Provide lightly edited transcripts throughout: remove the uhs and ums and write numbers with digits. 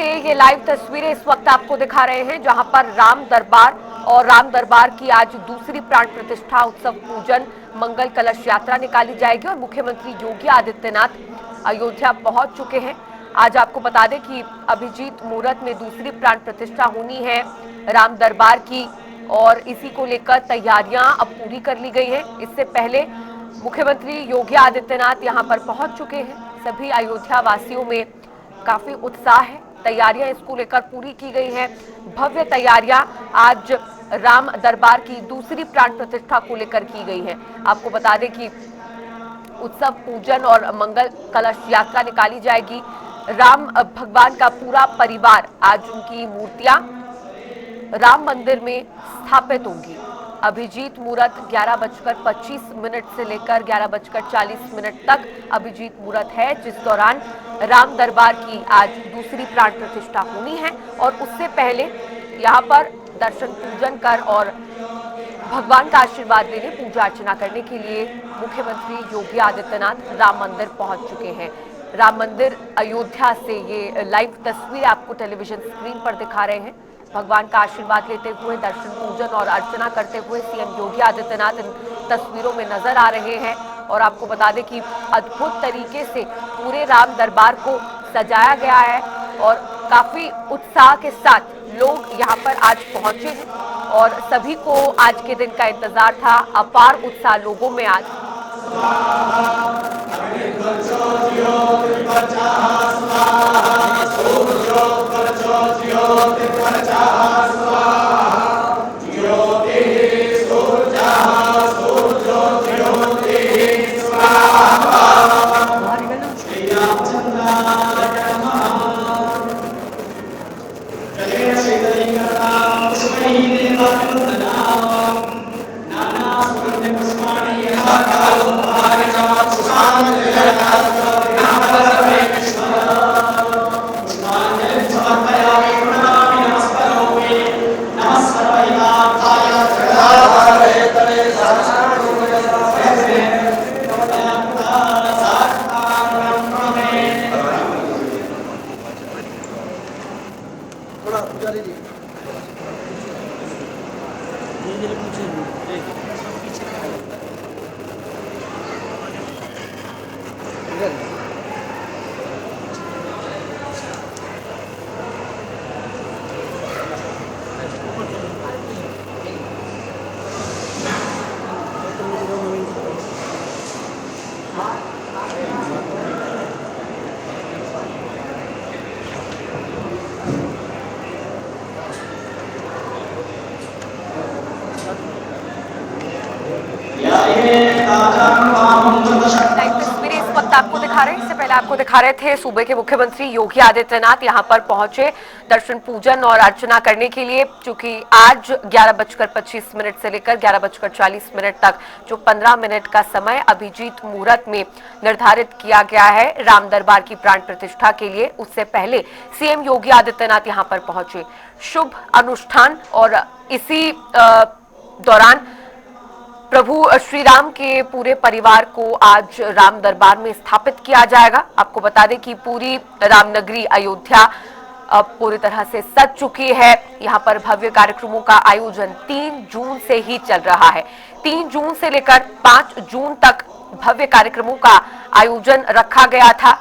से ये लाइव तस्वीरें इस वक्त आपको दिखा रहे हैं, जहां पर राम दरबार और राम दरबार की आज दूसरी प्राण प्रतिष्ठा उत्सव पूजन मंगल कलश यात्रा निकाली जाएगी और मुख्यमंत्री योगी आदित्यनाथ अयोध्या पहुंच चुके हैं। आज आपको बता दें कि अभिजीत मुहूर्त में दूसरी प्राण प्रतिष्ठा होनी है राम दरबार की, और इसी को लेकर तैयारियां अब पूरी कर ली गई हैं। इससे पहले मुख्यमंत्री योगी आदित्यनाथ यहां पर पहुंच चुके हैं। सभी अयोध्या वासियों में काफी उत्साह है, तैयारियां इसको लेकर पूरी की गई हैं। भव्य तैयारियां आज राम दरबार की दूसरी प्राण प्रतिष्ठा को लेकर की गई है। आपको बता दें कि उत्सव पूजन और मंगल कलश यात्रा निकाली जाएगी। राम भगवान का पूरा परिवार, आज उनकी मूर्तियां राम मंदिर में स्थापित होंगी। अभिजीत मुहूर्त 11:25 से लेकर 11:40 तक अभिजीत मुहूर्त है, जिस दौरान राम दरबार की आज दूसरी प्राण प्रतिष्ठा होनी है। और उससे पहले यहाँ पर दर्शन पूजन कर और भगवान का आशीर्वाद लेने, पूजा अर्चना करने के लिए मुख्यमंत्री योगी आदित्यनाथ राम मंदिर पहुंच चुके हैं। राम मंदिर अयोध्या से ये लाइव तस्वीर आपको टेलीविजन स्क्रीन पर दिखा रहे हैं। भगवान का आशीर्वाद लेते हुए, दर्शन पूजन और अर्चना करते हुए सीएम योगी आदित्यनाथ इन तस्वीरों में नजर आ रहे हैं। और आपको बता दें कि अद्भुत तरीके से पूरे राम दरबार को सजाया गया है और काफी उत्साह के साथ लोग यहाँ पर आज पहुंचे हैं और सभी को आज के दिन का इंतजार था। अपार उत्साह लोगों में आज। तस्वीरें इस वक्त आपको दिखा रहे हैं। इससे पहले आपको दिखा रहे थे सूबे के मुख्यमंत्री योगी आदित्यनाथ यहां पर पहुंचे दर्शन पूजन और अर्चना करने के लिए। चूंकि आज 11:25 से लेकर 11:40 तक जो 15 मिनट का समय अभिजीत मुहूर्त में निर्धारित किया गया है राम दरबार की प्राण प्रतिष्ठा के लिए, उससे पहले सीएम योगी आदित्यनाथ यहां पर पहुंचे। शुभ अनुष्ठान और इसी दौरान प्रभु श्री राम के पूरे परिवार को आज राम दरबार में स्थापित किया जाएगा। आपको बता दें कि पूरी रामनगरी अयोध्या अब पूरी तरह से सज चुकी है। यहां पर भव्य कार्यक्रमों का आयोजन 3 जून से ही चल रहा है। 3 जून से लेकर 5 जून तक भव्य कार्यक्रमों का आयोजन रखा गया था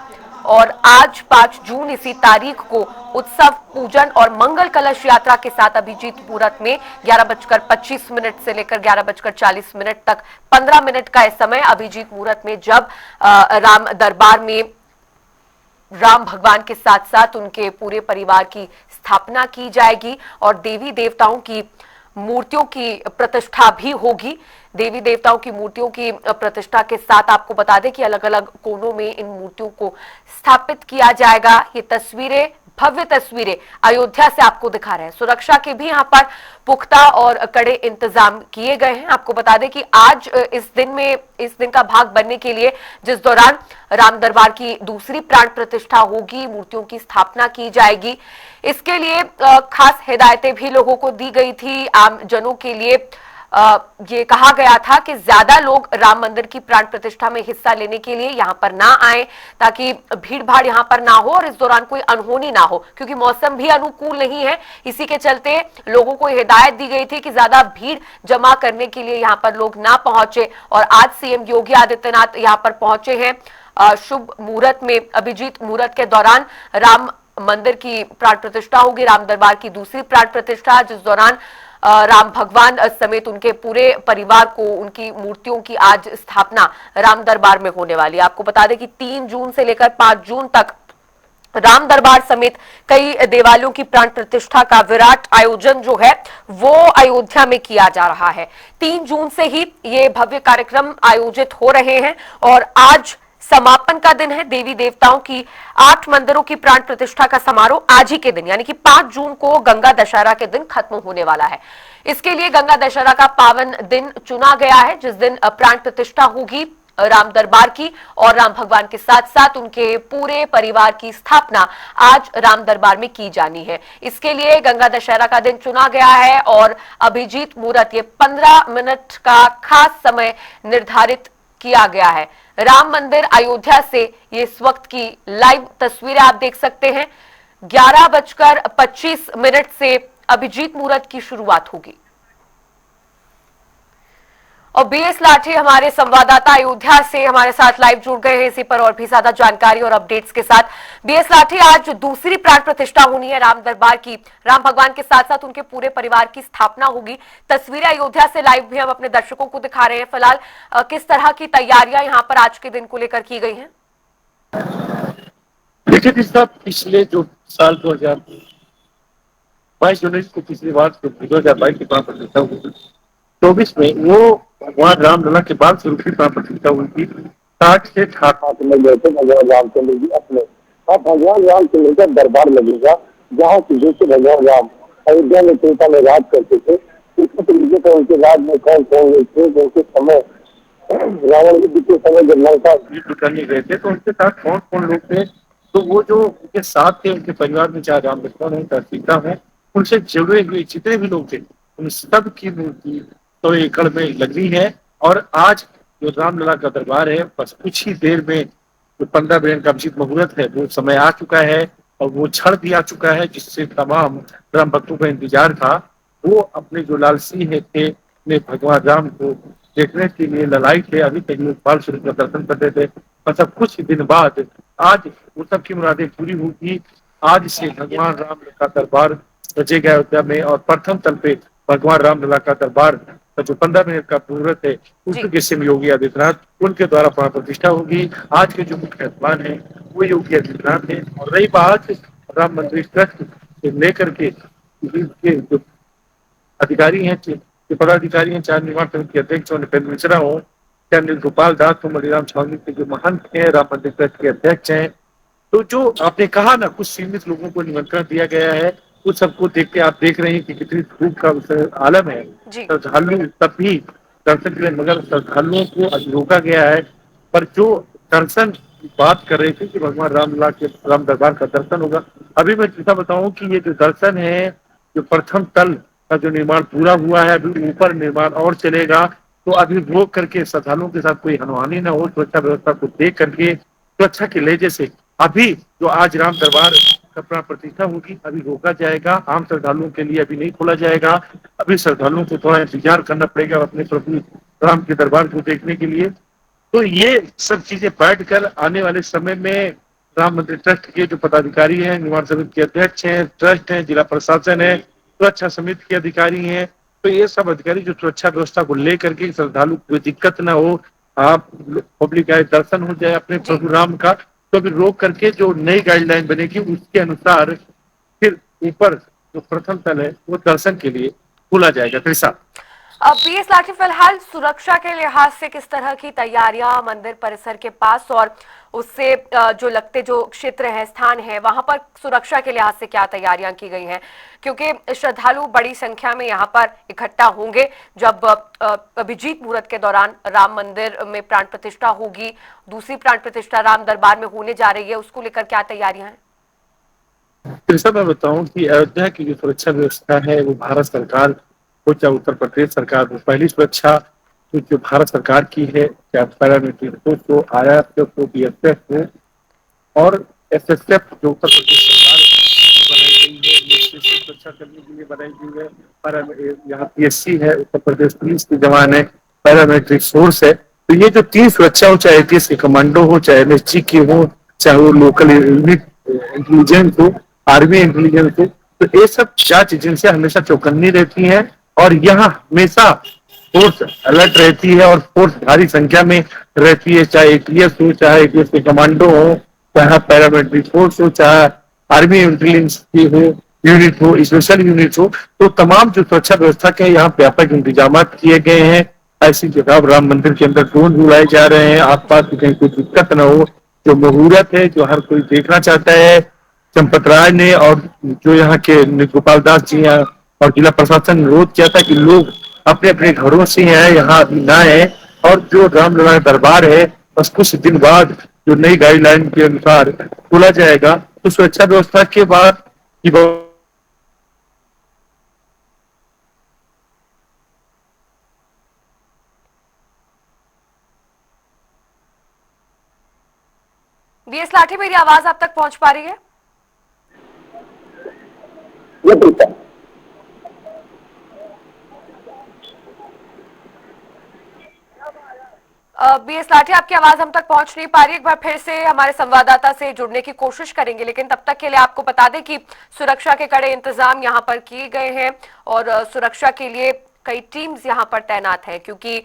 और आज 5 जून इसी तारीख को उत्सव पूजन और मंगल कलश यात्रा के साथ अभिजीत मुहूर्त में 11:25 से लेकर 11:40 तक 15 मिनट का समय अभिजीत मुहूर्त में जब राम दरबार में राम भगवान के साथ साथ उनके पूरे परिवार की स्थापना की जाएगी और देवी देवताओं की मूर्तियों की प्रतिष्ठा भी होगी। देवी देवताओं की मूर्तियों की प्रतिष्ठा के साथ आपको बता दें कि अलग अलग कोनों में इन मूर्तियों को स्थापित किया जाएगा। ये तस्वीरें, भव्य तस्वीरें अयोध्या से आपको दिखा रहे हैं। सुरक्षा के भी यहाँ पर पुख्ता और कड़े इंतजाम किए गए हैं। आपको बता दें कि आज इस दिन का भाग बनने के लिए, जिस दौरान राम दरबार की दूसरी प्राण प्रतिष्ठा होगी, मूर्तियों की स्थापना की जाएगी, इसके लिए खास हिदायतें भी लोगों को दी गई थी। आम जनों के लिए ये कहा गया था कि ज्यादा लोग राम मंदिर की प्राण प्रतिष्ठा में हिस्सा लेने के लिए यहां पर ना आए, ताकि भीड़ भाड़ यहां पर ना हो और इस दौरान कोई अनहोनी ना हो, क्योंकि मौसम भी अनुकूल नहीं है। इसी के चलते लोगों को हिदायत दी गई थी कि ज्यादा भीड़ जमा करने के लिए यहां पर लोग ना पहुंचे। और आज सीएम योगी आदित्यनाथ यहां पर पहुंचे हैं शुभ मुहूर्त में, अभिजीत मुहूर्त के दौरान राम मंदिर की प्राण प्रतिष्ठा होगी, राम दरबार की दूसरी प्राण प्रतिष्ठा, जिस दौरान राम भगवान समेत उनके पूरे परिवार को, उनकी मूर्तियों की आज स्थापना राम दरबार में होने वाली है। आपको बता दें कि 3 जून से लेकर 5 जून तक राम दरबार समेत कई देवालयों की प्राण प्रतिष्ठा का विराट आयोजन जो है वो अयोध्या में किया जा रहा है। 3 जून से ही ये भव्य कार्यक्रम आयोजित हो रहे हैं और आज समापन का दिन है। देवी देवताओं की 8 मंदिरों की प्राण प्रतिष्ठा का समारोह आज ही के दिन यानी कि 5 जून को गंगा दशहरा के दिन खत्म होने वाला है। इसके लिए गंगा दशहरा का पावन दिन चुना गया है, जिस दिन प्राण प्रतिष्ठा होगी राम दरबार की और राम भगवान के साथ साथ उनके पूरे परिवार की स्थापना आज राम दरबार में की जानी है। इसके लिए गंगा दशहरा का दिन चुना गया है और अभिजीत मुहूर्त ये 15 मिनट का खास समय निर्धारित किया गया है। राम मंदिर अयोध्या से ये इस वक्त की लाइव तस्वीरें आप देख सकते हैं। 11:25 से अभिजीत मुहूर्त की शुरुआत होगी। और बीएस लाठी हमारे संवाददाता अयोध्या से हमारे साथ लाइव जुड़ गए हैं इसी पर और भी ज्यादा जानकारी और अपडेट्स के साथ। बीएस लाठी, आज दूसरी प्राण प्रतिष्ठा होनी है राम दरबार की, राम भगवान के साथ साथ उनके पूरे परिवार की स्थापना होगी। तस्वीरें अयोध्या से लाइव भी हम अपने दर्शकों को दिखा रहे हैं। फिलहाल किस तरह की तैयारियां यहाँ पर आज के दिन को लेकर की गई है? देखिए पिछले जो साल 2022 जनवरी को पिछली बार 2022 की प्राण प्रतिष्ठा हुई थी, 24 में वो भगवान रामलला के बाद से उनकी प्राण प्रतिष्ठा हुई थी। 60 से 68 में गए थे भगवान रामचंद्र जी अपने, अब भगवान रामचंद्र का दरबार लगेगा जहाँ से जैसे भगवान राम अयोध्या में त्रेता में राज करते थे, उसको तरीके से उनके राज में कौन कौन लोग थे, उनके समय रावण युद्ध के समय जब लंका युद्ध करने गए थे तो उनके साथ कौन कौन लोग थे, तो वो जो उनके साथ थे, उनके परिवार में चाहे राम लक्ष्मण है, चाहे सीता है, उनसे जुड़े हुए जितने भी लोग थे उन सब की मूर्ति 100 एकड़ में लगी है। और आज जो रामलला का दरबार है बस कुछ ही देर में जो 15 मिनट का अभिजीत मुहूर्त है वो समय आ चुका है और वो क्षण भी आ चुका है जिससे तमाम राम भक्तों का इंतजार था। वो अपने जो लालसी है थे ने भगवान राम को देखने के लिए ललाई थे, अभी तक लोग स्वरूप का दर्शन करते थे। मतलब कुछ दिन बाद आज वो सबकी मुरादें पूरी होगी। आज से भगवान राम का दरबार सजेगा अयोध्या में और प्रथम तल पे भगवान रामलला का दरबार का जो 15 मिनट का मुहूर्त है उसके सीएम योगी आदित्यनाथ उनके द्वारा प्राण प्रतिष्ठा होगी। आज के जो मुख्य मेहमान है वो योगी आदित्यनाथ है। और रही बात राम मंदिर ट्रस्ट से लेकर के जो अधिकारी हैं, जो पदाधिकारी हैं, चाहे निर्माण समिति के अध्यक्ष हो नृपेंद्र मिश्रा हो, चाहे अनिल गोपाल दास हो, मणिराम छावनी के जो महंत हैं, राम मंदिर ट्रस्ट के अध्यक्ष हैं, तो जो आपने कहा ना कुछ सीमित लोगों को निमंत्रण दिया गया है, उस सबको देख के आप देख रहे हैं कि कितनी धूप का आलम है। श्रद्धालु तब भी दर्शन के लिए, मगर श्रद्धालुओं को आज रोका गया है। पर जो दर्शन बात कर रहे थे कि भगवान रामलला के राम दरबार का दर्शन होगा, अभी मैं जैसा बताऊं कि ये जो दर्शन है, जो प्रथम तल का जो निर्माण पूरा हुआ है, अभी ऊपर निर्माण और चलेगा। तो अभी रोक करके श्रद्धालुओं के साथ कोई अनहोनी न हो, सुरक्षा व्यवस्था को देख करके सुरक्षा के लहजे से अभी जो आज राम दरबार का प्राण प्रतिष्ठा होगी अभी रोका जाएगा। आम श्रद्धालुओं के लिए अभी नहीं खोला जाएगा। अभी श्रद्धालुओं को थोड़ा इंतजार करना पड़ेगा अपने प्रभु राम के दरबार को देखने के लिए। तो ये सब चीजें बैठ कर आने वाले समय में राम मंदिर ट्रस्ट के जो पदाधिकारी हैं, निर्माण समिति के अध्यक्ष हैं, ट्रस्ट हैं, जिला प्रशासन है, सुरक्षा समिति के अधिकारी हैं, तो ये सब अधिकारी जो सुरक्षा व्यवस्था को लेकर के श्रद्धालु कोई दिक्कत ना हो, आप पब्लिक आए दर्शन हो जाए अपने प्रभु राम का, तो अभी रोक करके जो नई गाइडलाइन बनेगी उसके अनुसार फिर ऊपर जो प्रथम तल है वो दर्शन के लिए खोला जाएगा। कृषा अब बीएस लाठी, फिलहाल सुरक्षा के लिहाज से किस तरह की तैयारियां मंदिर परिसर के पास और उससे जो लगते जो क्षेत्र है, स्थान है, वहां पर सुरक्षा के लिहाज से क्या तैयारियां की गई हैं? क्योंकि श्रद्धालु बड़ी संख्या में यहां पर इकट्ठा होंगे जब अभिजीत मुहूर्त के दौरान राम मंदिर में प्राण प्रतिष्ठा होगी, दूसरी प्राण प्रतिष्ठा राम दरबार में होने जा रही है, उसको लेकर क्या तैयारियां हैं? कृषा मैं बताऊं कि अयोध्या की जो सुरक्षा व्यवस्था है वो भारत सरकार हो, चाहे उत्तर प्रदेश सरकार हो, पहली सुरक्षा तो जो भारत सरकार की है, चाहे पैरामिलिट्री फोर्स हो, आरआरएफ हो, बीएसएफ हो और एसएसएफ जो उत्तर प्रदेश सरकार बनाई गई है, ये स्पेशल सुरक्षा करने के लिए बनाई गई है। पर यहाँ पीएससी है, उत्तर प्रदेश पुलिस के जवान है, पैरामिलिट्री फोर्स है। तो ये जो 3 सुरक्षा हो, चाहे एटीएस के कमांडो हो, चाहे एमएसजी की हो, चाहे वो लोकल यूनिट इंटेलिजेंस हो, आर्मी इंटेलिजेंस हो, तो ये सब जांच एजेंसियां हमेशा चौकन्नी रहती हैं और यहाँ हमेशा फोर्स अलर्ट रहती है और फोर्स भारी संख्या में रहती है, चाहे एटीएस हो, चाहे एटीएस के कमांडो हो, चाहे पैरामिलिट्री फोर्स हो, चाहे आर्मी इंटेलिजेंस की हो, यूनिट हो, स्पेशल यूनिट हो। तो तमाम जो सुरक्षा व्यवस्था के यहाँ व्यापक इंतजाम किए गए हैं। ऐसी जगह राम मंदिर के अंदर ड्रोन उड़ाए जा रहे हैं, आसपास कहीं कोई दिक्कत न हो। जो मुहूर्त है, जो हर कोई देखना चाहता है, चंपत राय ने और जो यहाँ के गोपाल दास जी हैं और जिला प्रशासन ने अनुरोध किया था कि लोग अपने अपने घरों से यहाँ अभी ना आए और जो रामलला दरबार है बस कुछ दिन बाद जो नई गाइडलाइन के अनुसार खोला जाएगा। तो सुरक्षा व्यवस्था के बाद की बीएस लाठी, मेरी आवाज आप तक पहुंच पा रही है? बीएस लाठी, आपकी आवाज हम तक पहुंच नहीं पा रही। एक बार फिर से हमारे संवाददाता से जुड़ने की कोशिश करेंगे, लेकिन तब तक के लिए आपको बता दें कि सुरक्षा के कड़े इंतजाम यहां पर किए गए हैं और सुरक्षा के लिए कई टीम्स यहां पर तैनात हैं, क्योंकि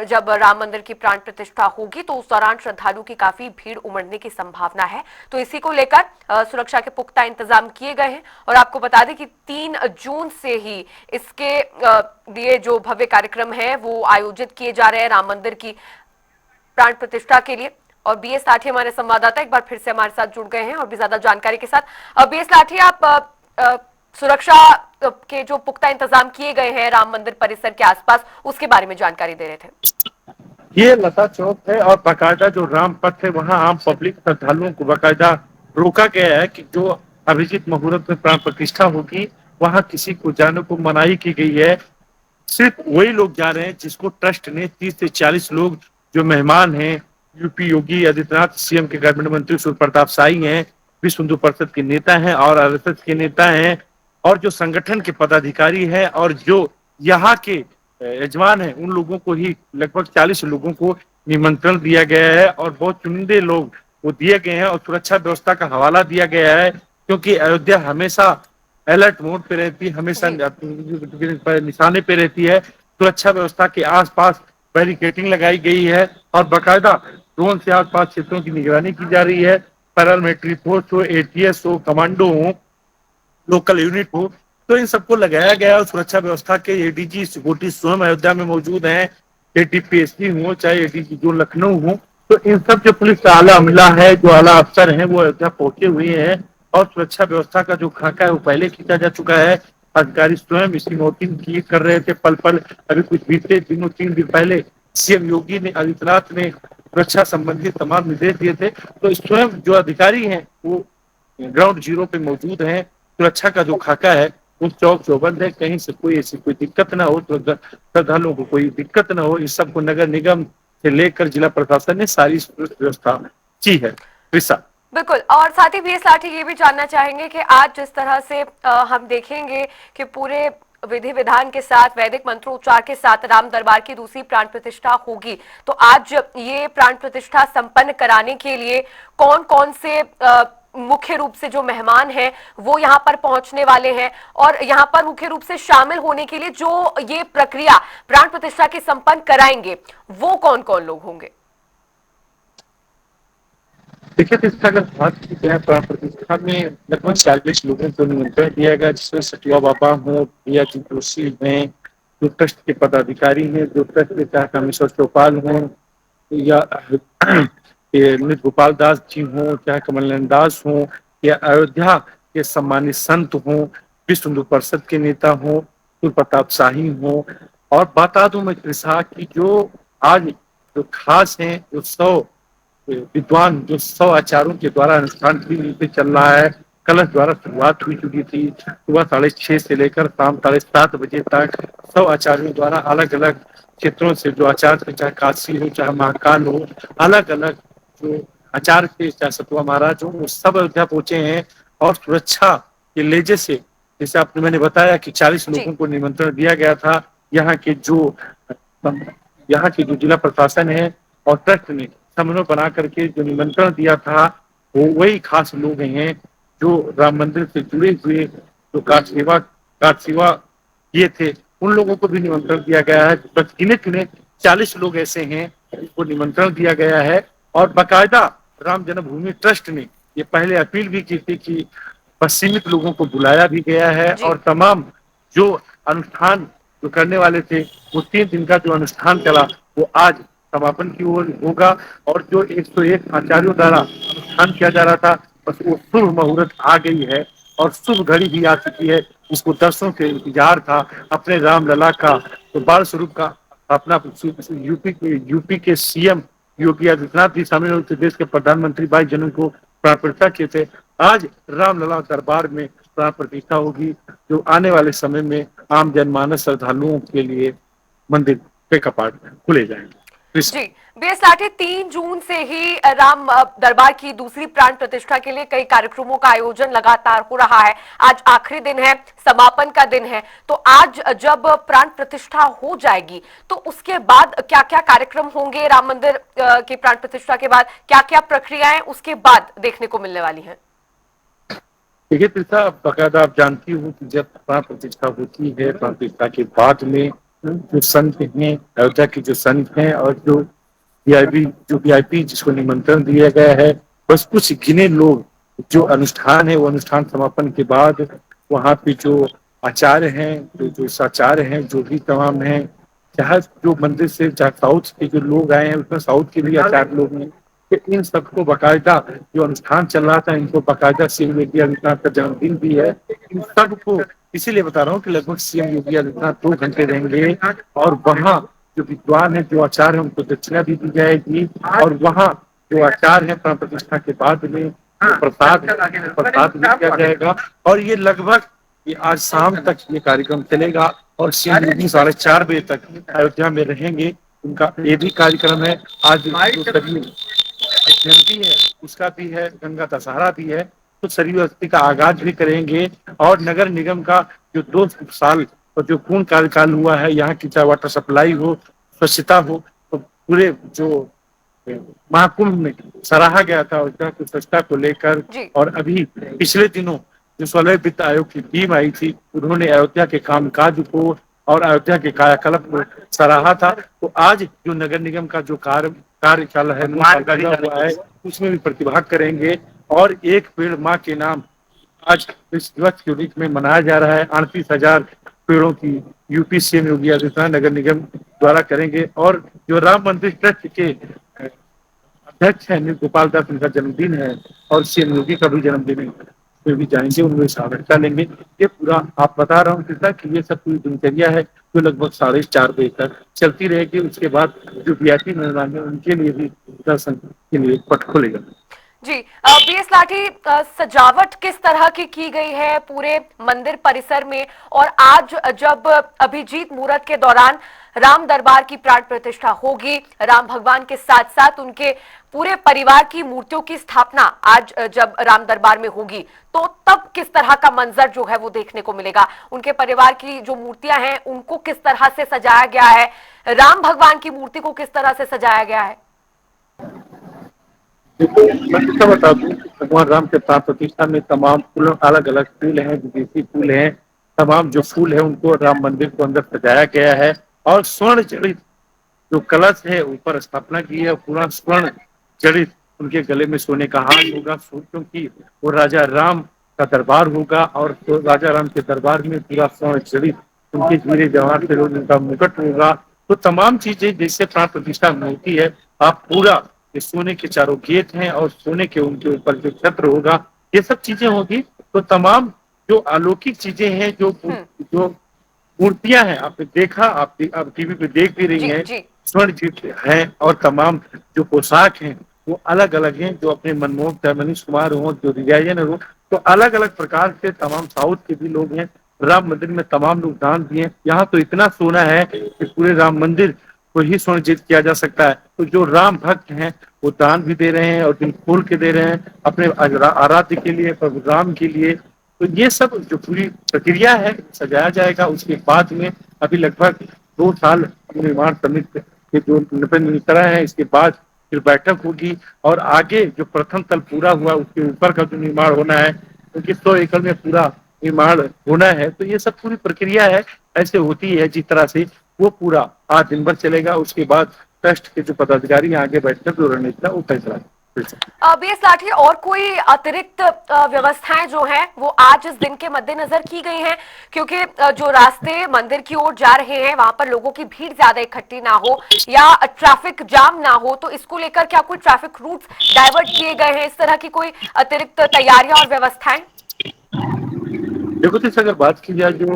जब राम मंदिर की प्राण प्रतिष्ठा होगी तो उस दौरान श्रद्धालुओं की काफी भीड़ उमड़ने की संभावना है। तो इसी को लेकर सुरक्षा के पुख्ता इंतजाम किए गए हैं और आपको बता दें कि 3 जून से ही इसके लिए जो भव्य कार्यक्रम है वो आयोजित किए जा रहे हैं राम मंदिर की प्राण प्रतिष्ठा के लिए। और बीएस लाठी हमारे संवाददाता एक बार फिर से हमारे साथ जुड़ गए हैं और भी ज्यादा जानकारी के साथ। बीएस लाठी, आप सुरक्षा के जो पुख्ता इंतजाम किए गए हैं राम मंदिर परिसर के आसपास, उसके बारे में जानकारी दे रहे थे। ये लता चौक है और बाकायदा जो राम पथ है वहां आम पब्लिक श्रद्धालुओं को बाकायदा रोका गया है कि जो अभिजीत मुहूर्त में प्राण प्रतिष्ठा होगी वहां किसी को जाने को मनाही की गई है। सिर्फ वही लोग जा रहे हैं जिसको ट्रस्ट ने 30 से 40 लोग जो मेहमान हैं, यूपी योगी आदित्यनाथ, सीएम के कैबिनेट मंत्री सूर्य प्रताप शाही हैं, विश्व हिंदू परिषद के नेता हैं और आरएसएस के नेता हैं और जो संगठन के पदाधिकारी हैं और जो यहाँ के यजमान हैं, उन लोगों को ही लगभग 40 लोगों को निमंत्रण दिया गया है और बहुत चुनिंदे लोग वो दिए गए हैं और सुरक्षा व्यवस्था का हवाला दिया गया है, क्योंकि अयोध्या हमेशा अलर्ट मोड पे रहती है, हमेशा निशाने पे रहती है। सुरक्षा व्यवस्था के आसपास बैरिकेटिंग लगाई गई है और बाकायदा ड्रोन से आसपास क्षेत्रों की निगरानी की जा रही है। पैरामिलिट्री फोर्स हो, एटीएस हो, कमांडो हो, लोकल यूनिट हो, तो इन सबको लगाया गया और सुरक्षा व्यवस्था के एडीजी सिक्योरिटी स्वयं अयोध्या में मौजूद हैं। एटीपीएससी हो चाहे एडीजी जो लखनऊ हो, तो इन सब जो पुलिस का आला अमला है, जो आला अफसर हैं, वो अयोध्या पहुंचे हुए हैं और सुरक्षा व्यवस्था का जो खाका है वो पहले खींचा जा चुका है। अधिकारी स्वयं इसकी नोटिंग की कर रहे थे पल पल। अभी कुछ बीते दिनों 3 दिन पहले सीएम योगी ने आदित्यनाथ ने सुरक्षा संबंधी तमाम निर्देश दिए थे, तो स्वयं जो अधिकारी हैं वो ग्राउंड जीरो पे मौजूद हैं। सुरक्षा का जो खाका है उस चौक चौबंद है, कहीं से कोई ऐसी कोई दिक्कत ना हो, तो श्रद्धालुओं को कोई दिक्कत ना हो, इस सब को नगर निगम से लेकर जिला प्रशासन ने सारी व्यवस्था की है। बिल्कुल, और साथ ही बीएस लाठी ये भी जानना चाहेंगे कि आज जिस तरह से हम देखेंगे कि पूरे विधि विधान के साथ, वैदिक मंत्रोच्चार के साथ राम दरबार की दूसरी प्राण प्रतिष्ठा होगी, तो आज ये प्राण प्रतिष्ठा संपन्न कराने के लिए कौन कौन से मुख्य रूप से जो मेहमान हैं वो यहाँ पर पहुंचने वाले हैं और यहाँ पर मुख्य रूप से शामिल होने के लिए जो ये प्रक्रिया प्राण प्रतिष्ठा की संपन्न कराएंगे वो कौन कौन लोग होंगे? देखिए, इसका अगर बात की जाए प्राण प्रतिष्ठा में लगभग 40 लोगों को निमंत्रण दिया गया, जिसमें सचुआ बाबा हो, भैया जी जोशी हैं, जो ट्रस्ट के पदाधिकारी हैं, जो ट्रस्ट के चाहे कामेश्वर चौपाल हों या गोपाल दास जी हों, चाहे कमलनंदन दास हों या अयोध्या के सम्मानित संत हों, विश्व हिंदू परिषद के नेता हों, सूर्य प्रताप शाही हों। और बता दूं मैं कृषा की जो आज जो खास हैं, जो 100 विद्वान, जो 100 आचार्यों के द्वारा अनुष्ठान की नीति चल रहा है, कलश द्वारा शुरुआत हुई चुकी थी। सुबह 6:30 से लेकर शाम 7:30 बजे तक सब आचार्यों द्वारा अलग अलग क्षेत्रों से जो आचार्य थे, चाहे काशी हो चाहे महाकाल हो, अलग अलग जो आचार्य थे, चाहे सतवा महाराज हो, वो सब अयोध्या पहुंचे हैं। और सुरक्षा के लेजे से, जैसे आपने मैंने बताया कि 40 जी। लोगों को निमंत्रण दिया गया था। यहाँ के जो यहाँ की जो जिला प्रशासन है और ट्रस्ट ने समन्वय बना करके जो निमंत्रण दिया था, वो वही खास लोग हैं जो राम मंदिर से जुड़े हुए जो कार सेवा किए थे, उन लोगों को भी निमंत्रण दिया गया है। बस गिने चुने 40 लोग ऐसे हैं जिनको निमंत्रण दिया गया है। और बाकायदा राम जन्मभूमि ट्रस्ट ने ये पहले अपील भी की थी कि बस सीमित लोगों को बुलाया भी गया है। जी। और तमाम जो अनुष्ठान जो करने वाले थे, वो 3 दिन का जो अनुष्ठान चला, वो आज समापन की ओर होगा। और जो 101 आचार्यों द्वारा अनुष्ठान किया जा रहा था, बस वो शुभ मुहूर्त आ गई है और शुभ घड़ी भी आ चुकी है। इसको दर्शकों के इंतजार था अपने रामलला का, तो बाल स्वरूप का अपना यूपी के सीएम योगी आदित्यनाथ भी शामिल हुए थे, देश के प्रधानमंत्री 22 जनवरी को प्राण प्रतिष्ठा किए थे। आज रामलला दरबार में प्राण प्रतिष्ठा होगी, जो आने वाले समय में आम जनमानस श्रद्धालुओं के लिए मंदिर के कपाट खुले जाएंगे। जी। बीएस लाठी, 3 जून से ही राम दरबार की दूसरी प्राण प्रतिष्ठा के लिए कई कार्यक्रमों का आयोजन लगातार हो रहा है। आज आखिरी दिन है, समापन का दिन है, तो आज जब प्राण प्रतिष्ठा हो जाएगी तो उसके बाद क्या क्या कार्यक्रम होंगे? राम मंदिर की प्राण प्रतिष्ठा के बाद क्या क्या प्रक्रियाएं उसके बाद देखने को मिलने वाली हैं? देखिए तीर्था, बाकायदा आप जानती हूँ कि जब प्राण प्रतिष्ठा होती है, प्राण प्रतिष्ठा के बाद में जो संत हैं, अयोध्या के जो संत हैं और जो वीआईपी जिसको निमंत्रण दिया गया है, बस कुछ गिने लोग, जो अनुष्ठान है वो अनुष्ठान समापन के बाद वहाँ पे जो आचार्य हैं, जो साचार्य हैं, जो भी तमाम हैं, चाहे जो मंदिर से चाहे साउथ के जो लोग आए हैं, उसमें साउथ के भी आचार्य लोग हैं, कि इन सबको बाकायदा जो अनुष्ठान चल रहा था, इनको बाकायदा सीएम योगी आदित्यनाथ का जन्मदिन भी है, इन सबको इसीलिए बता रहा हूँ कि लगभग सीएम योगी आदित्यनाथ 2 घंटे रहेंगे। और वहाँ जो विद्वान है, जो आचार्य है, उनको दक्षिणा भी दी जाएगी। और वहाँ जो आचार्य है, प्राण प्रतिष्ठा के बाद में प्रसाद भी किया जाएगा। और ये लगभग ये आज शाम तक ये कार्यक्रम चलेगा और सीएम योगी 4:30 बजे तक अयोध्या में रहेंगे। उनका ये भी कार्यक्रम है। आज जो जयंती है उसका भी है, गंगा दशहरा भी है, तो सरयू अस्थि का आगाज भी करेंगे। और नगर निगम का जो 2 साल और जो पूर्ण कार्यकाल हुआ है, यहाँ की चाहे वाटर सप्लाई हो, स्वच्छता हो, तो पूरे जो महाकुंभ में सराहा गया था उस तरह की स्वच्छता को लेकर। जी। और अभी पिछले दिनों जो 16वें वित्त आयोग की टीम आई थी, उन्होंने अयोध्या के कामकाज को और अयोध्या के कायाकल्प को सराहा था। तो आज जो नगर निगम का जो कार्यकाल है हुआ है, उसमें भी प्रतिभाग करेंगे। और एक पेड़ माँ के नाम आज इस दिवस के रूप में मनाया जा रहा है। 38,000 पेड़ों की यूपी सीएम योगी आदित्यनाथ नगर निगम द्वारा करेंगे। और जो राम मंदिर ट्रस्ट के अध्यक्ष है गोपाल दास, उनका जन्मदिन है और सीएम योगी का भी जन्मदिन है, उसमें भी जाएंगे, उनमें शामिलता लेंगे। ये पूरा आप बता रहा हूँ कि ये सब पूरी दिनचर्या है जो लगभग 4:30 बजे तक चलती रहेगी। उसके बाद जो वीआईपी मेहमान है उनके लिए भी दर्शन के लिए पट खुलेगा। जी। बीएस लाठी, सजावट किस तरह की गई है पूरे मंदिर परिसर में? और आज जब अभिजीत मुहूर्त के दौरान राम दरबार की प्राण प्रतिष्ठा होगी, राम भगवान के साथ साथ उनके पूरे परिवार की मूर्तियों की स्थापना आज जब राम दरबार में होगी, तो तब किस तरह का मंजर जो है वो देखने को मिलेगा? उनके परिवार की जो मूर्तियां हैं उनको किस तरह से सजाया गया है? राम भगवान की मूर्ति को किस तरह से सजाया गया है? देखो, मैं कितना बता दूं, भगवान राम के प्राण प्रतिष्ठा में तमाम फूल, अलग अलग फूल हैं, विदेशी फूल हैं, तमाम जो फूल है उनको राम मंदिर को अंदर सजाया गया है। और स्वर्ण जड़ित जो कलश है ऊपर स्थापना की है, पूरा स्वर्ण जड़ित उनके गले में सोने का हार होगा, क्योंकि वो राजा राम का दरबार होगा। और तो राजा राम के दरबार में पूरा स्वर्ण जड़ित उनके हीरे जवाहर से उनका मुकुट होगा। तो तमाम चीजें जैसे प्राण प्रतिष्ठा में होती है, आप पूरा ये सोने के चारों गेट हैं और सोने के उनके ऊपर जो छत्र होगा, ये सब चीजें होगी। तो तमाम जो अलौकिक चीजें हैं, जो मूर्तियां हैं, आपने देखा, आप टीवी पे देख भी रही जी। हैं, जी। स्वर्ण जीत हैं। और तमाम जो पोशाक हैं वो अलग अलग हैं, जो अपने मनमोहक, चाहे मनीष कुमार हो, जो डिजाइनर हो, तो अलग अलग प्रकार से तमाम साउथ के भी लोग हैं, राम मंदिर में तमाम लोग दान दिए। यहाँ तो इतना सोना है कि पूरे राम मंदिर को ही सुनिश्चित किया जा सकता है। तो जो राम भक्त हैं वो दान भी दे रहे हैं और दिल खोल के दे रहे हैं अपने आराध्य के लिए, प्रभु राम के लिए। तो ये सब जो पूरी प्रक्रिया है सजाया जाएगा। उसके बाद में अभी लगभग 2 साल निर्माण समिति के जो निकला है, इसके बाद फिर बैठक होगी और आगे जो प्रथम तल पूरा हुआ उसके ऊपर का जो निर्माण होना है, क्योंकि 100 एकड़ में पूरा निर्माण होना है। तो ये सब पूरी प्रक्रिया है, ऐसे होती है जिस तरह से वो पूरा 8 दिन भर चलेगा। उसके बाद ट्रस्ट के जो पदाधिकारी आगे बैठकर जो रणनीति वो फैसला। बीएस लाठी, और कोई अतिरिक्त व्यवस्थाएं जो हैं वो आज इस दिन के मद्देनजर की गई हैं, क्योंकि जो रास्ते मंदिर की ओर जा रहे हैं वहां पर लोगों की भीड़ ज्यादा इकट्ठी ना हो या ट्रैफिक जाम ना हो, तो इसको लेकर क्या कोई ट्रैफिक रूट्स डाइवर्ट किए गए हैं, इस तरह की कोई अतिरिक्त तैयारियां और व्यवस्थाएं? देखो तो अगर बात की जाए, जो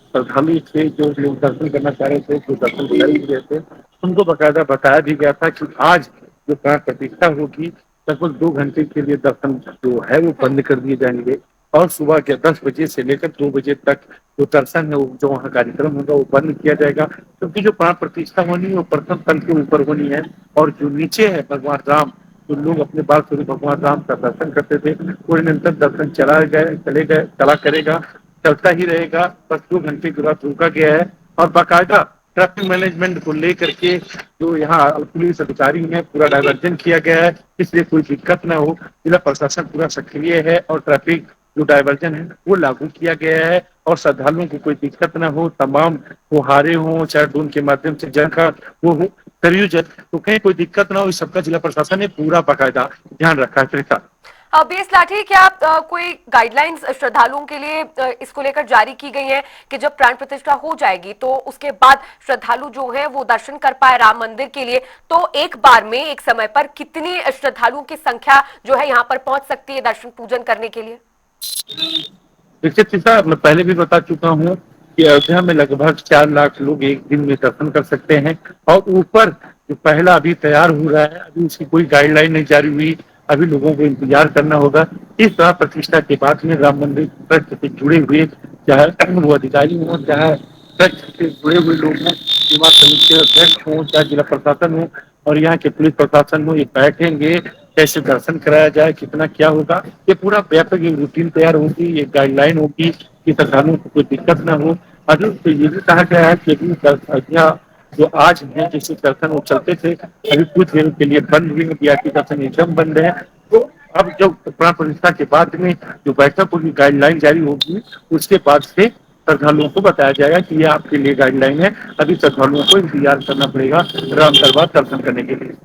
श्रद्धालु थे जो लोग दर्शन करना चाह रहे थे, जो दर्शन कर ही रहे थे, उनको बकायदा बताया भी गया था कि आज जो प्राण प्रतिष्ठा होगी लगभग 2 घंटे के लिए दर्शन जो है वो बंद कर दिए जाएंगे और सुबह के 10 बजे से लेकर 2 बजे तक जो दर्शन है जो वहाँ कार्यक्रम होगा वो बंद किया जाएगा। क्योंकि जो प्राण प्रतिष्ठा होनी है वो प्रथम तल के ऊपर होनी है और जो नीचे है भगवान राम, तो लोग अपने बाल स्वरूप भगवान राम का दर्शन करते थे। कोई निरंतर दर्शन चला करेगा, चलता ही रहेगा। बस 2 घंटे के बाद रोका गया है और बाकायदा ट्रैफिक मैनेजमेंट को लेकर के जो यहाँ पुलिस अधिकारी हैं पूरा डायवर्जन किया गया है, इसलिए कोई दिक्कत ना हो। जिला प्रशासन पूरा सक्रिय है और ट्रैफिक जो डायवर्जन है वो लागू किया गया है और श्रद्धालुओं को कोई दिक्कत ना हो। तमाम फुहारे हों चाहे ड्रोन के माध्यम से जल का वो हो सरयू जल, तो कहीं कोई दिक्कत ना हो, इस सबका जिला प्रशासन ने पूरा बाकायदा ध्यान रखा है। बीएस लाठी, क्या कोई गाइडलाइंस श्रद्धालुओं के लिए इसको लेकर जारी की गई है कि जब प्राण प्रतिष्ठा हो जाएगी तो उसके बाद श्रद्धालु जो है वो दर्शन कर पाए राम मंदिर के लिए, तो एक बार में एक समय पर कितनी श्रद्धालुओं की संख्या जो है यहाँ पर पहुंच सकती है दर्शन पूजन करने के लिए? मैं पहले भी बता चुका हूँ कि अयोध्या में लगभग 4 लाख लोग एक दिन में दर्शन कर सकते हैं और ऊपर जो पहला अभी तैयार हो रहा है, अभी उसकी कोई गाइडलाइन नहीं जारी हुई, अभी लोगों को इंतजार करना होगा। इस तरह प्रतिष्ठा के बाद में राम मंदिर ट्रस्ट से जुड़े हुए चाहे वो अधिकारी हों चाहे ट्रस्ट से जुड़े हुए लोग हों, निर्माण समिति के अध्यक्ष हों चाहे जिला प्रशासन हो और यहाँ के पुलिस प्रशासन हो, ये बैठेंगे कैसे दर्शन कराया जाए, कितना क्या होगा, ये पूरा व्यापक एक रूटीन तैयार होगी, ये गाइडलाइन होगी कि श्रद्धालुओं को कोई दिक्कत ना हो। अभी तो ये भी कहा गया है कि अयोध्या जो आज है जिससे दर्शन वो चलते थे अभी कुछ देर के लिए बंद हुए, वीआईपी दर्शन एकदम बंद है। तो अब जब प्राण प्रतिष्ठा के बाद में जो बैठक होगी गाइडलाइन जारी होगी, उसके बाद से श्रद्धालुओं को बताया जाएगा कि ये आपके लिए गाइडलाइन है। अभी श्रद्धालुओं को इंतजार करना पड़ेगा राम दरबार दर्शन करने के लिए।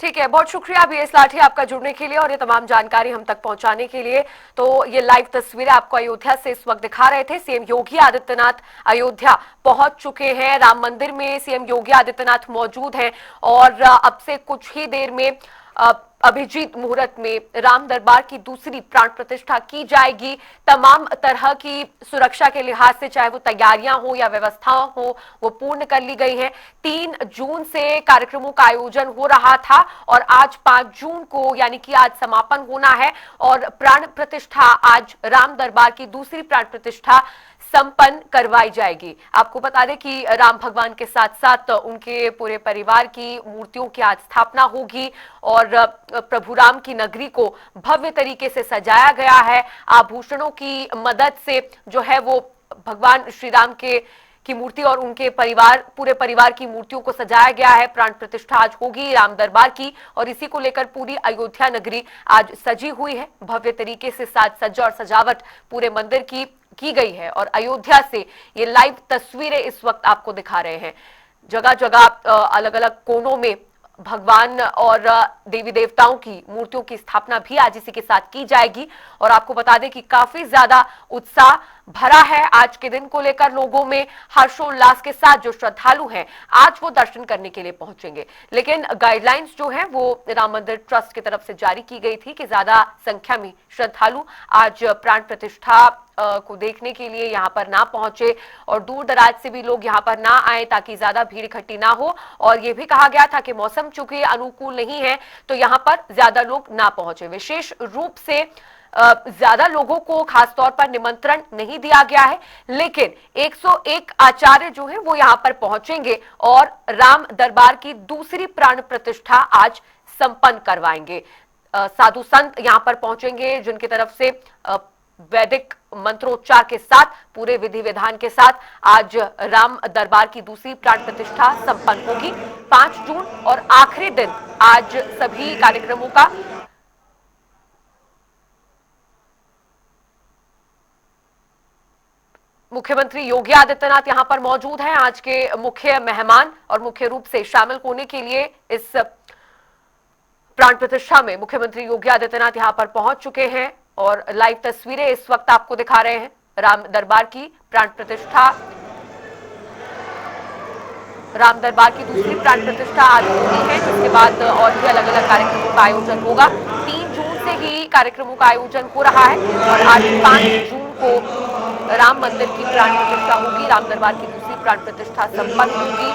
ठीक है, बहुत शुक्रिया बीएस लाठी आपका जुड़ने के लिए और ये तमाम जानकारी हम तक पहुंचाने के लिए। तो ये लाइव तस्वीरें आपको अयोध्या से इस वक्त दिखा रहे थे। सीएम योगी आदित्यनाथ अयोध्या पहुंच चुके हैं, राम मंदिर में सीएम योगी आदित्यनाथ मौजूद हैं और अब से कुछ ही देर में अभिजीत मुहूर्त में राम दरबार की दूसरी प्राण प्रतिष्ठा की जाएगी। तमाम तरह की सुरक्षा के लिहाज से चाहे वो तैयारियां हो या व्यवस्थाएं हो वो पूर्ण कर ली गई हैं। 3 जून से कार्यक्रमों का आयोजन हो रहा था और आज 5 जून को यानी कि आज समापन होना है और प्राण प्रतिष्ठा आज राम दरबार की दूसरी प्राण प्रतिष्ठा संपन्न करवाई जाएगी। आपको बता दें कि राम भगवान के साथ साथ उनके पूरे परिवार की मूर्तियों की आज स्थापना होगी और प्रभु राम की नगरी को भव्य तरीके से सजाया गया है। आभूषणों की मदद से जो है वो भगवान श्री राम की मूर्ति और उनके पूरे परिवार की मूर्तियों को सजाया गया है। प्राण प्रतिष्ठा आज होगी राम दरबार की और इसी को लेकर पूरी अयोध्या नगरी आज सजी हुई है। भव्य तरीके से साज सज्जा और सजावट पूरे मंदिर की गई है और अयोध्या से ये लाइव तस्वीरें इस वक्त आपको दिखा रहे हैं। जगह जगह अलग अलग कोनों में भगवान और देवी देवताओं की मूर्तियों की स्थापना भी आज इसी के साथ की जाएगी और आपको बता दें कि काफी ज्यादा उत्साह भरा है आज के दिन को लेकर लोगों में। हर्षोल्लास के साथ जो श्रद्धालु हैं आज वो दर्शन करने के लिए पहुंचेंगे, लेकिन गाइडलाइंस जो है वो राम मंदिर ट्रस्ट की तरफ से जारी की गई थी कि ज्यादा संख्या में श्रद्धालु आज प्राण प्रतिष्ठा को देखने के लिए यहाँ पर ना पहुंचे और दूर दराज से भी लोग यहाँ पर ना आए ताकि ज्यादा भीड़ इकट्ठी ना हो। और ये भी कहा गया था कि मौसम चूंकि अनुकूल नहीं है तो यहाँ पर ज्यादा लोग ना पहुंचे। विशेष रूप से ज्यादा लोगों को खास तौर पर निमंत्रण नहीं दिया गया है, लेकिन 101 आचार्य जो है वो यहां पर पहुंचेंगे और राम दरबार की दूसरी प्राण प्रतिष्ठा आज संपन्न करवाएंगे। साधु संत यहां पर पहुंचेंगे जिनकी तरफ से वैदिक मंत्रोच्चार के साथ, पूरे विधि विधान के साथ आज राम दरबार की दूसरी प्राण प्रतिष्ठा संपन्न होगी 5 जून, और आखिरी दिन आज सभी कार्यक्रमों का मुख्यमंत्री योगी आदित्यनाथ यहां पर मौजूद हैं। आज के मुख्य मेहमान और मुख्य रूप से शामिल होने के लिए इस प्राण प्रतिष्ठा में मुख्यमंत्री योगी आदित्यनाथ यहां पर पहुंच चुके हैं और लाइव तस्वीरें इस वक्त आपको दिखा रहे हैं। राम दरबार की प्राण प्रतिष्ठा, राम दरबार की दूसरी प्राण प्रतिष्ठा आज होनी है, जिसके बाद और भी अलग अलग कार्यक्रमों का आयोजन होगा। 3 जून से ही कार्यक्रमों का आयोजन हो रहा है और आज 5 जून को राम मंदिर की प्राण प्रतिष्ठा होगी, राम दरबार की दूसरी प्राण प्रतिष्ठा संपन्न होगी।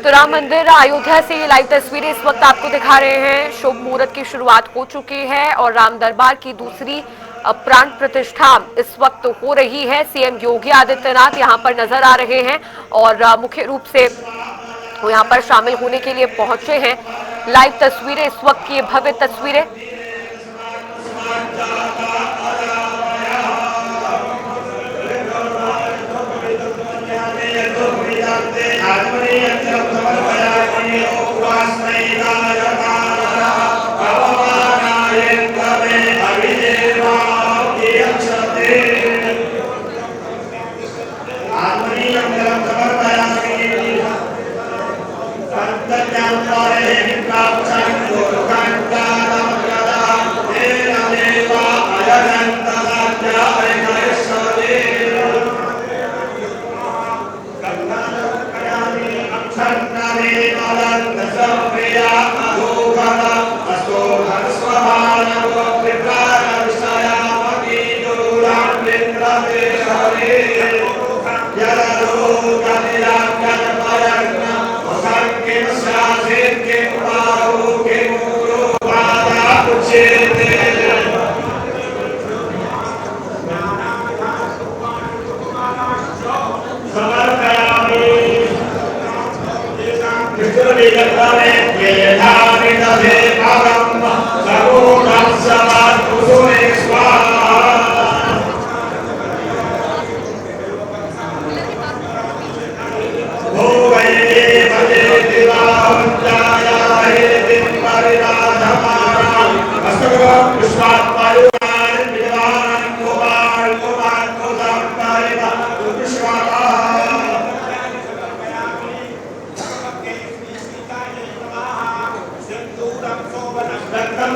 तो राम मंदिर अयोध्या से ये लाइव तस्वीरें इस वक्त आपको दिखा रहे हैं। शुभ मुहूर्त की शुरुआत हो चुकी है और राम दरबार की दूसरी प्राण प्रतिष्ठा इस वक्त हो रही है। सीएम योगी आदित्यनाथ यहां पर नजर आ रहे हैं और मुख्य रूप से वो यहां पर शामिल होने के लिए पहुंचे हैं। लाइव तस्वीरें इस वक्त की भव्य तस्वीरें।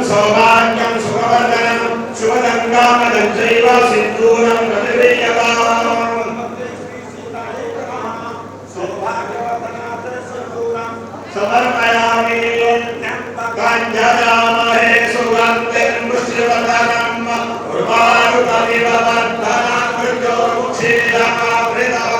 सौभाग्यं सुखवर्धनं शुभदङ्गामदं चैव सिन्दूरं प्रतिवेयताम् समर्पयामि काञ्चनामहे सुगन्धिं पुष्टिवर्धनम् उर्वारुकमिव वर्धनं मृत्योर्मुक्षीयमावृतम्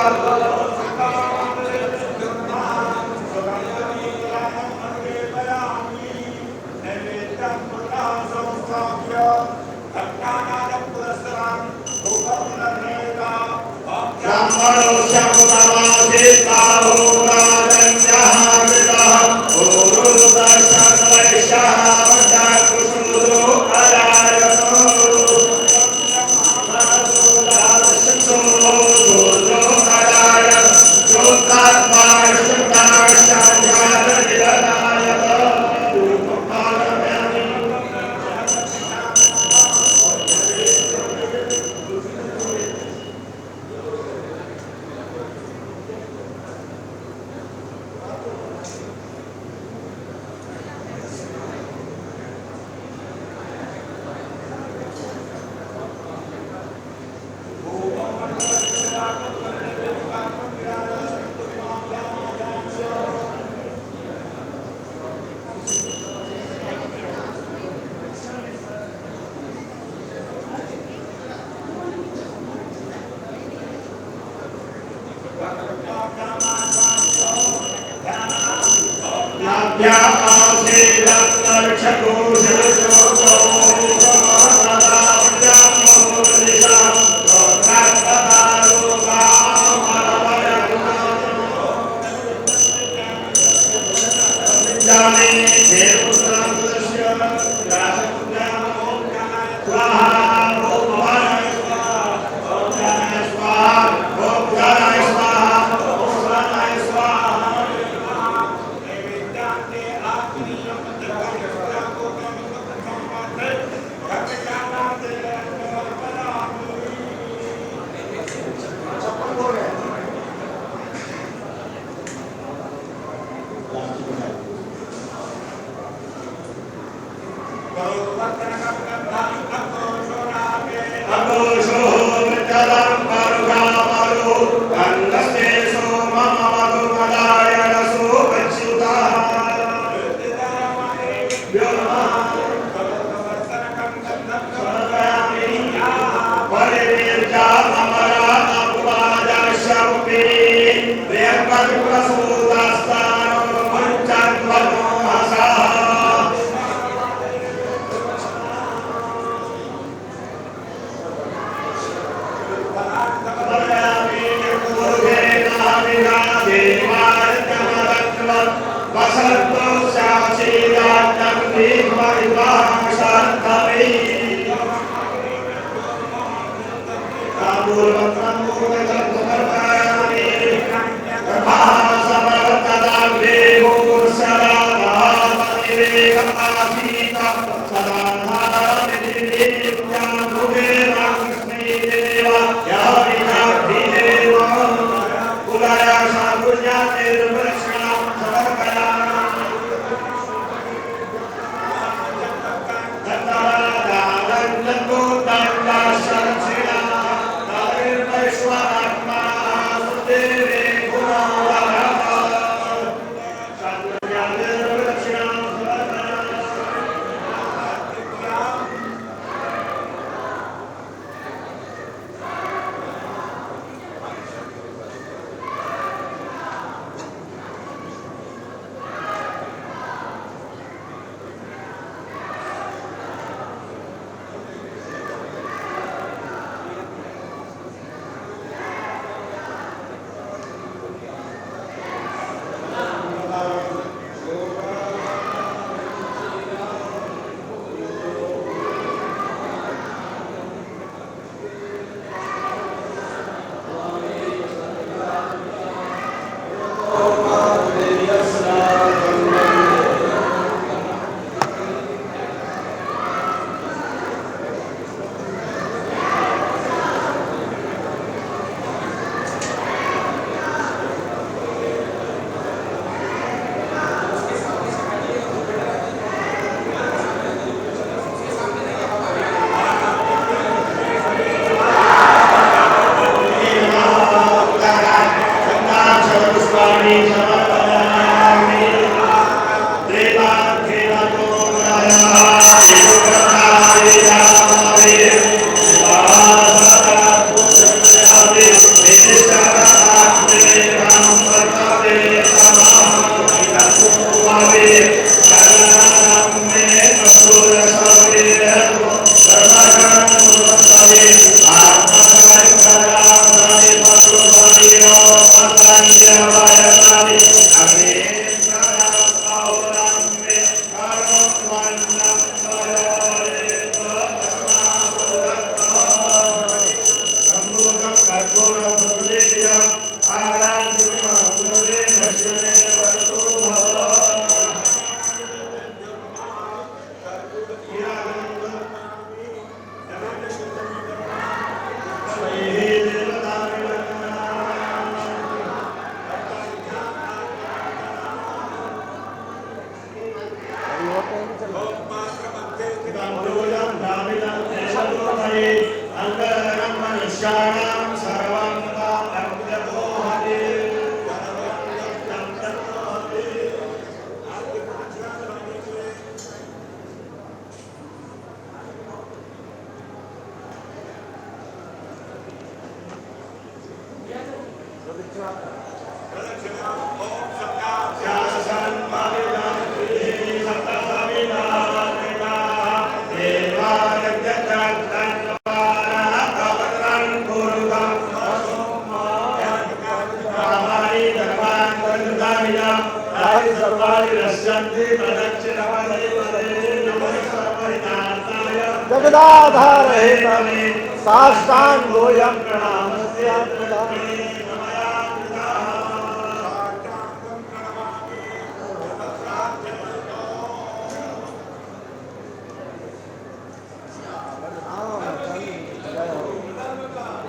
जगदाधार हे तमे साष्टांगोऽयं प्रणामस्यात्मदाने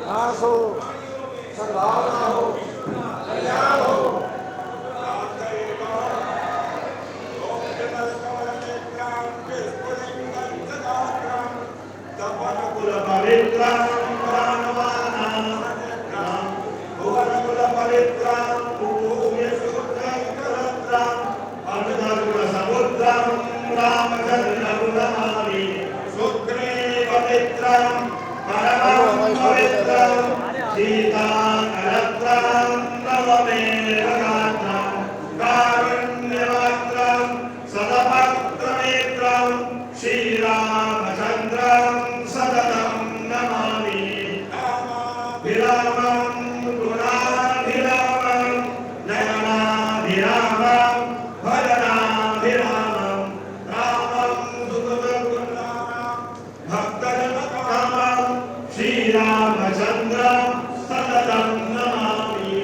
नाश हो, संभावना हो, कल्याण हो। श्रीरामचन्द्रं सततं नमामि विरामं गुणाभिरामं नयनाभिरामं भजनाभिरामं रामं सुकृतगुणानां भक्तजनकामं श्रीरामचन्द्रं सततं नमामि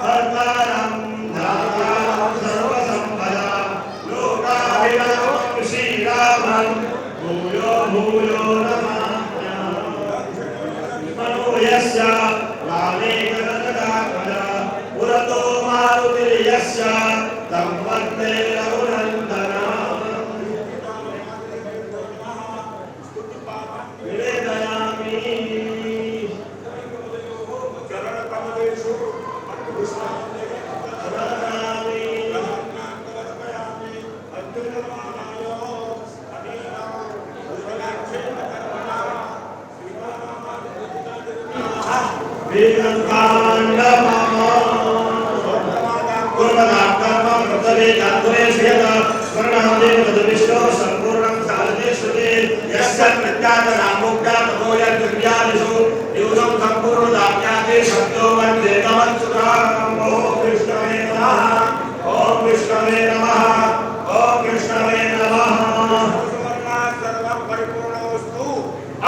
कर्तारं दातारं सर्वसम्पदा लोकाभिरामं श्रीरामं भूयो भूयो नमामि यस्य रामे गणगदात्मजा पुरतो मारुतिर्यस्य तं वन्दे रघुनन्दनम् निवेदयामि चरणकमलेषु शरणामि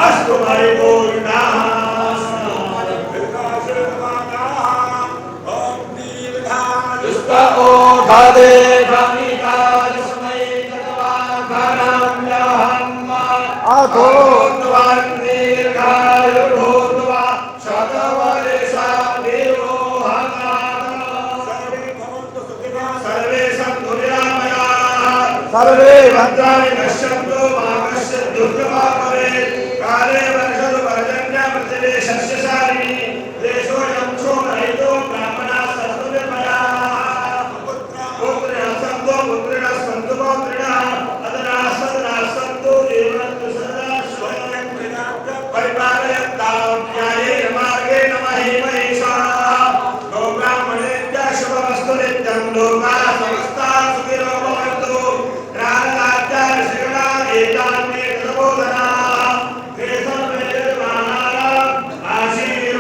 अस्तु परिपूर्णः ओधादे अथो सर्वे भद्राणि पश्यन्तु मा कश्चित् दुर्गमा भवेत् काले वर्षतु पर्जन्य पृथिवी शस्यशालिनी देशोऽयं क्षोभरहितो ब्राह्मणाः सन्तु निर्मलाः पुत्रिणः सन्तु पुत्रिणः सन्तु पौत्रिणः अदनाः सन्तु जीवन्तु सदा स्वयं परिपालयन्तां न्यायेन मार्गेण महीमहेशाः गो ब्राह्मणेभ्यः शुभमस्तु नित्यं लोकाः समस्ताः सुखिनो भवन्तु आशीर्वाद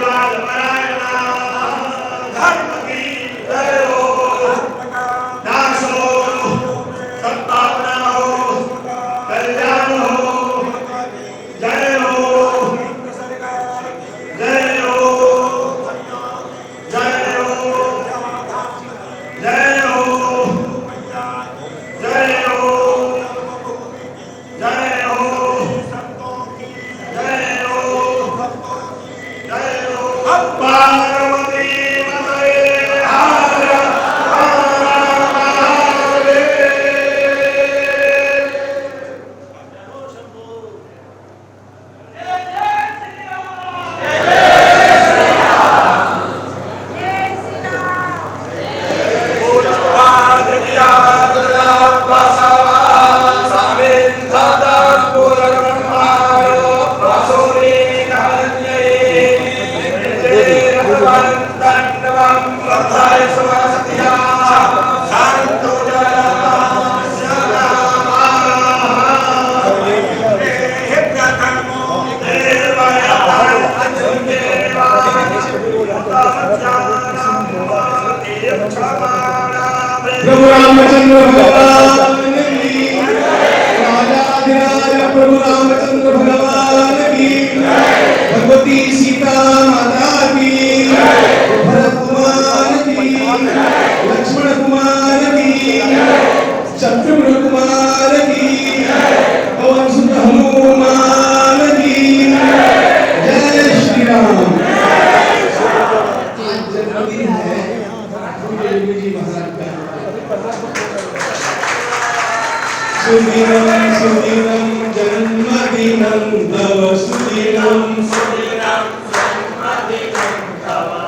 सुदिनं सुदिनं जन्मदिनं तव सुदिनं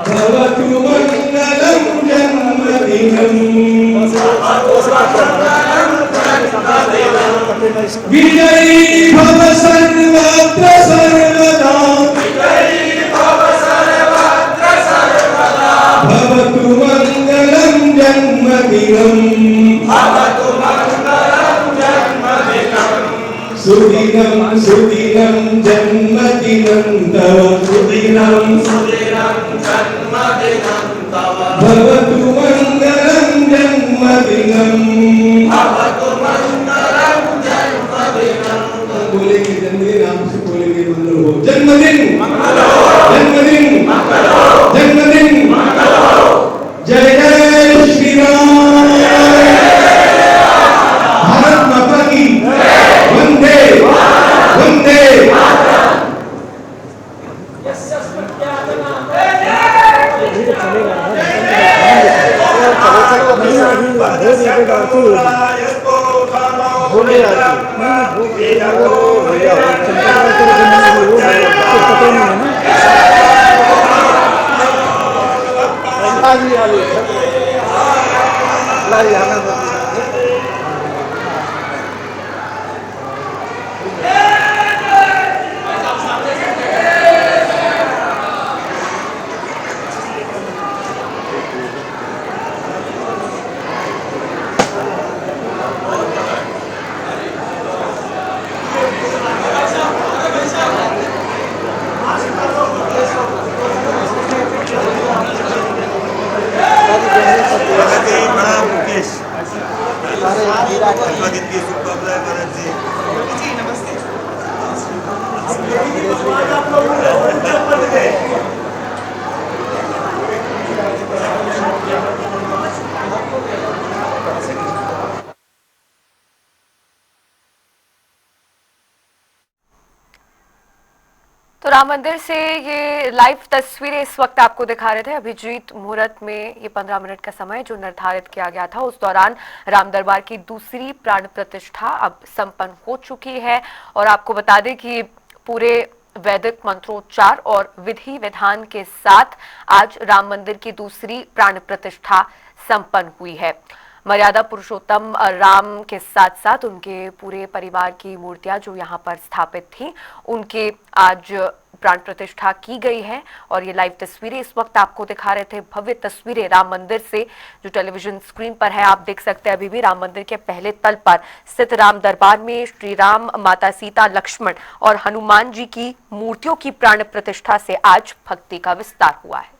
भवतु मङ्गलं जन्मदिनं विजयी भव सर्वत्र सर्वदा भवतु मङ्गलं जन्मदिनं सुदिनं सुदिनं जन्मदिनं तव सुदिनं भवतु मङ्गलं जन्मदिनं बोलेंगे जन्मदिन आपसे बोलेंगे मंगल हो जन्मदिन जन्मदिन जन्मदिन जय जय श्री राम भारत माता की वंदे वंदे तो राम मंदिर से ये लाइव तस्वीरें इस वक्त आपको दिखा रहे थे। अभिजीत मुहूर्त में ये 15 मिनट का समय जो निर्धारित किया गया था, उस दौरान राम दरबार की दूसरी प्राण प्रतिष्ठा अब संपन्न हो चुकी है। और आपको बता दें कि पूरे वैदिक मंत्रोच्चार और विधि विधान के साथ आज राम मंदिर की दूसरी प्राण प्रतिष्ठा संपन्न हुई है। मर्यादा पुरुषोत्तम राम के साथ साथ उनके पूरे परिवार की मूर्तियां जो यहाँ पर स्थापित थी, उनके आज प्राण प्रतिष्ठा की गई है। और ये लाइव तस्वीरें इस वक्त आपको दिखा रहे थे, भव्य तस्वीरें राम मंदिर से जो टेलीविजन स्क्रीन पर है। आप देख सकते हैं अभी भी राम मंदिर के पहले तल पर स्थित राम दरबार में श्री राम, माता सीता, लक्ष्मण और हनुमान जी की मूर्तियों की प्राण प्रतिष्ठा से आज भक्ति का विस्तार हुआ है।